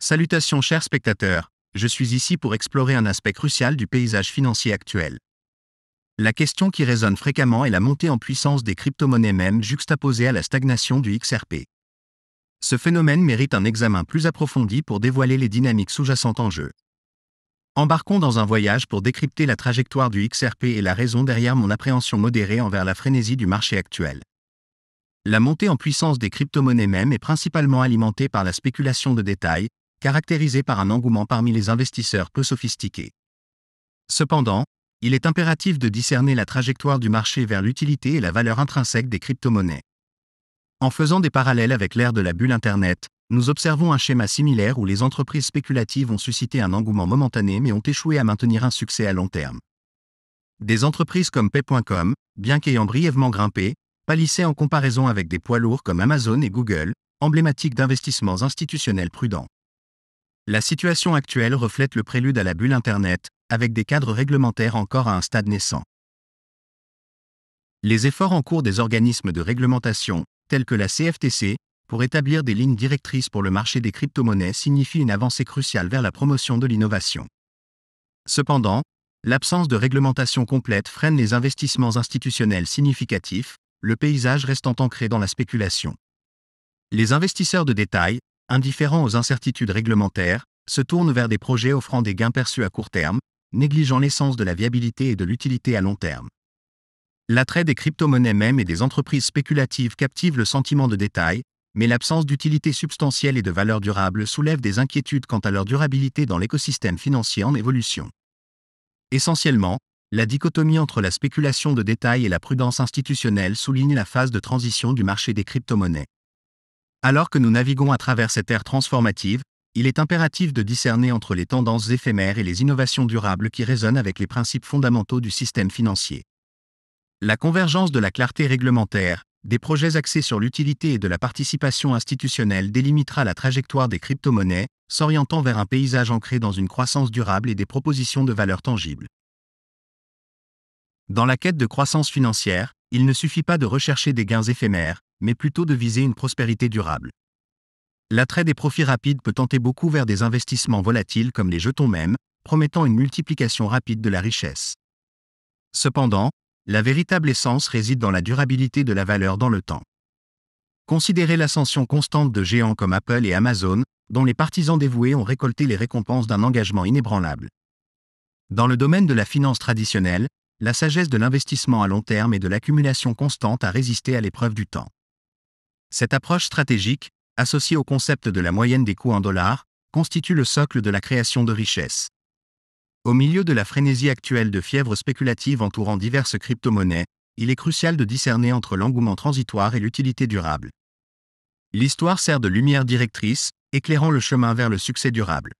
Salutations chers spectateurs, je suis ici pour explorer un aspect crucial du paysage financier actuel. La question qui résonne fréquemment est la montée en puissance des crypto-monnaies même juxtaposée à la stagnation du XRP. Ce phénomène mérite un examen plus approfondi pour dévoiler les dynamiques sous-jacentes en jeu. Embarquons dans un voyage pour décrypter la trajectoire du XRP et la raison derrière mon appréhension modérée envers la frénésie du marché actuel. La montée en puissance des crypto-monnaies même est principalement alimentée par la spéculation de détail, caractérisée par un engouement parmi les investisseurs peu sophistiqués. Cependant, il est impératif de discerner la trajectoire du marché vers l'utilité et la valeur intrinsèque des crypto-monnaies. En faisant des parallèles avec l'ère de la bulle Internet, nous observons un schéma similaire où les entreprises spéculatives ont suscité un engouement momentané mais ont échoué à maintenir un succès à long terme. Des entreprises comme Pay.com, bien qu'ayant brièvement grimpé, pâlissaient en comparaison avec des poids lourds comme Amazon et Google, emblématiques d'investissements institutionnels prudents. La situation actuelle reflète le prélude à la bulle Internet, avec des cadres réglementaires encore à un stade naissant. Les efforts en cours des organismes de réglementation, tels que la CFTC, pour établir des lignes directrices pour le marché des crypto-monnaies signifient une avancée cruciale vers la promotion de l'innovation. Cependant, l'absence de réglementation complète freine les investissements institutionnels significatifs, le paysage restant ancré dans la spéculation. Les investisseurs de détail, indifférents aux incertitudes réglementaires, se tournent vers des projets offrant des gains perçus à court terme, négligeant l'essence de la viabilité et de l'utilité à long terme. L'attrait des crypto-monnaies même et des entreprises spéculatives captive le sentiment de détail, mais l'absence d'utilité substantielle et de valeur durable soulève des inquiétudes quant à leur durabilité dans l'écosystème financier en évolution. Essentiellement, la dichotomie entre la spéculation de détail et la prudence institutionnelle souligne la phase de transition du marché des crypto-monnaies. Alors que nous naviguons à travers cette ère transformative, il est impératif de discerner entre les tendances éphémères et les innovations durables qui résonnent avec les principes fondamentaux du système financier. La convergence de la clarté réglementaire, des projets axés sur l'utilité et de la participation institutionnelle délimitera la trajectoire des crypto-monnaies, s'orientant vers un paysage ancré dans une croissance durable et des propositions de valeur tangibles. Dans la quête de croissance financière, il ne suffit pas de rechercher des gains éphémères, mais plutôt de viser une prospérité durable. L'attrait des profits rapides peut tenter beaucoup vers des investissements volatiles comme les jetons même, promettant une multiplication rapide de la richesse. Cependant, la véritable essence réside dans la durabilité de la valeur dans le temps. Considérez l'ascension constante de géants comme Apple et Amazon, dont les partisans dévoués ont récolté les récompenses d'un engagement inébranlable. Dans le domaine de la finance traditionnelle, la sagesse de l'investissement à long terme et de l'accumulation constante a résisté à l'épreuve du temps. Cette approche stratégique, associée au concept de la moyenne des coûts en dollars, constitue le socle de la création de richesses. Au milieu de la frénésie actuelle de fièvre spéculative entourant diverses crypto-monnaies, il est crucial de discerner entre l'engouement transitoire et l'utilité durable. L'histoire sert de lumière directrice, éclairant le chemin vers le succès durable.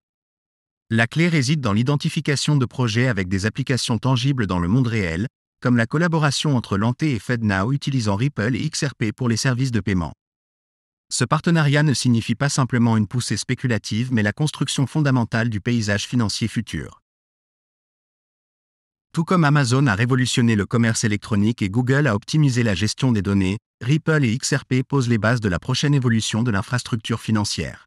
La clé réside dans l'identification de projets avec des applications tangibles dans le monde réel, comme la collaboration entre Lante et FedNow utilisant Ripple et XRP pour les services de paiement. Ce partenariat ne signifie pas simplement une poussée spéculative mais la construction fondamentale du paysage financier futur. Tout comme Amazon a révolutionné le commerce électronique et Google a optimisé la gestion des données, Ripple et XRP posent les bases de la prochaine évolution de l'infrastructure financière.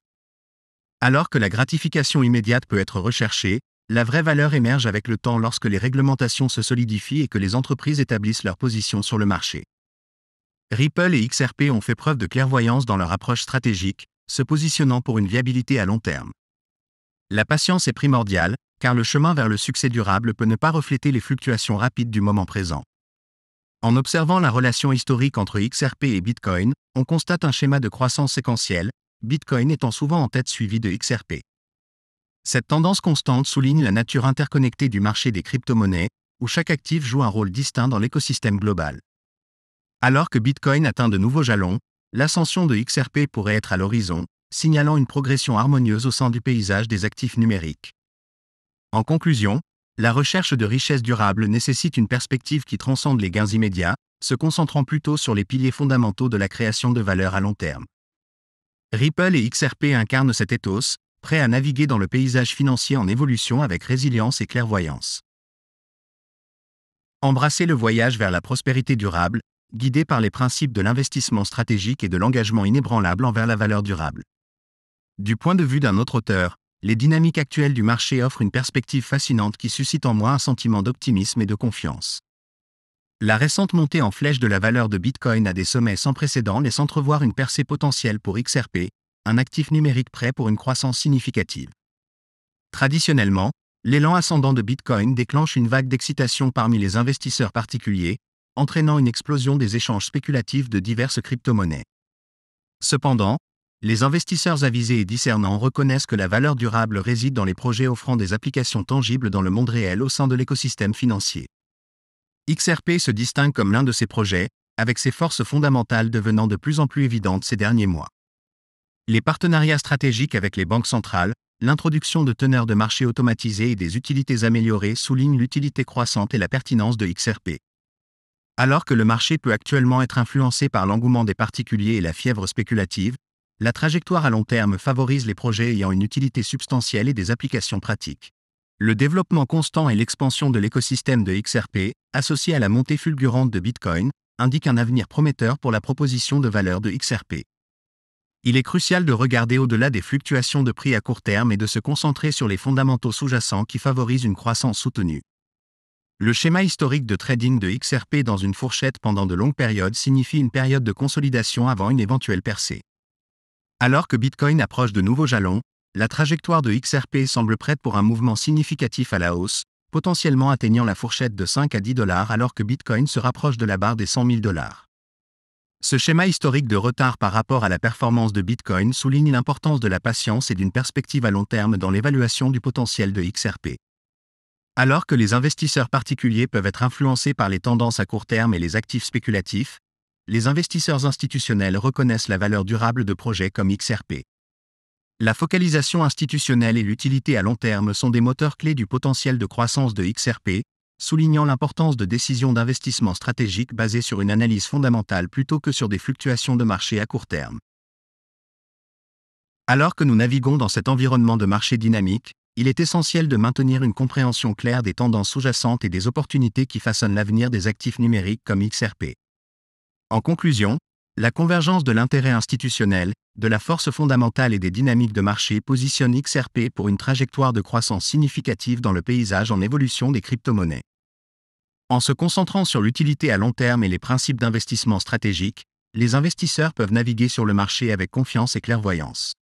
Alors que la gratification immédiate peut être recherchée, la vraie valeur émerge avec le temps lorsque les réglementations se solidifient et que les entreprises établissent leur position sur le marché. Ripple et XRP ont fait preuve de clairvoyance dans leur approche stratégique, se positionnant pour une viabilité à long terme. La patience est primordiale, car le chemin vers le succès durable peut ne pas refléter les fluctuations rapides du moment présent. En observant la relation historique entre XRP et Bitcoin, on constate un schéma de croissance séquentielle, Bitcoin étant souvent en tête suivi de XRP. Cette tendance constante souligne la nature interconnectée du marché des crypto-monnaies, où chaque actif joue un rôle distinct dans l'écosystème global. Alors que Bitcoin atteint de nouveaux jalons, l'ascension de XRP pourrait être à l'horizon, signalant une progression harmonieuse au sein du paysage des actifs numériques. En conclusion, la recherche de richesses durables nécessite une perspective qui transcende les gains immédiats, se concentrant plutôt sur les piliers fondamentaux de la création de valeur à long terme. Ripple et XRP incarnent cet ethos, prêts à naviguer dans le paysage financier en évolution avec résilience et clairvoyance. Embrassez le voyage vers la prospérité durable, guidé par les principes de l'investissement stratégique et de l'engagement inébranlable envers la valeur durable. Du point de vue d'un autre auteur, les dynamiques actuelles du marché offrent une perspective fascinante qui suscite en moi un sentiment d'optimisme et de confiance. La récente montée en flèche de la valeur de Bitcoin à des sommets sans précédent laisse entrevoir une percée potentielle pour XRP, un actif numérique prêt pour une croissance significative. Traditionnellement, l'élan ascendant de Bitcoin déclenche une vague d'excitation parmi les investisseurs particuliers, entraînant une explosion des échanges spéculatifs de diverses crypto-monnaies. Cependant, les investisseurs avisés et discernants reconnaissent que la valeur durable réside dans les projets offrant des applications tangibles dans le monde réel au sein de l'écosystème financier. XRP se distingue comme l'un de ces projets, avec ses forces fondamentales devenant de plus en plus évidentes ces derniers mois. Les partenariats stratégiques avec les banques centrales, l'introduction de teneurs de marché automatisées et des utilités améliorées soulignent l'utilité croissante et la pertinence de XRP. Alors que le marché peut actuellement être influencé par l'engouement des particuliers et la fièvre spéculative, la trajectoire à long terme favorise les projets ayant une utilité substantielle et des applications pratiques. Le développement constant et l'expansion de l'écosystème de XRP, associé à la montée fulgurante de Bitcoin, indiquent un avenir prometteur pour la proposition de valeur de XRP. Il est crucial de regarder au-delà des fluctuations de prix à court terme et de se concentrer sur les fondamentaux sous-jacents qui favorisent une croissance soutenue. Le schéma historique de trading de XRP dans une fourchette pendant de longues périodes signifie une période de consolidation avant une éventuelle percée. Alors que Bitcoin approche de nouveaux jalons, la trajectoire de XRP semble prête pour un mouvement significatif à la hausse, potentiellement atteignant la fourchette de 5 à 10 dollars alors que Bitcoin se rapproche de la barre des 100 000 dollars. Ce schéma historique de retard par rapport à la performance de Bitcoin souligne l'importance de la patience et d'une perspective à long terme dans l'évaluation du potentiel de XRP. Alors que les investisseurs particuliers peuvent être influencés par les tendances à court terme et les actifs spéculatifs, les investisseurs institutionnels reconnaissent la valeur durable de projets comme XRP. La focalisation institutionnelle et l'utilité à long terme sont des moteurs clés du potentiel de croissance de XRP, soulignant l'importance de décisions d'investissement stratégiques basées sur une analyse fondamentale plutôt que sur des fluctuations de marché à court terme. Alors que nous naviguons dans cet environnement de marché dynamique, il est essentiel de maintenir une compréhension claire des tendances sous-jacentes et des opportunités qui façonnent l'avenir des actifs numériques comme XRP. En conclusion, la convergence de l'intérêt institutionnel, de la force fondamentale et des dynamiques de marché positionne XRP pour une trajectoire de croissance significative dans le paysage en évolution des crypto-monnaies. En se concentrant sur l'utilité à long terme et les principes d'investissement stratégique, les investisseurs peuvent naviguer sur le marché avec confiance et clairvoyance.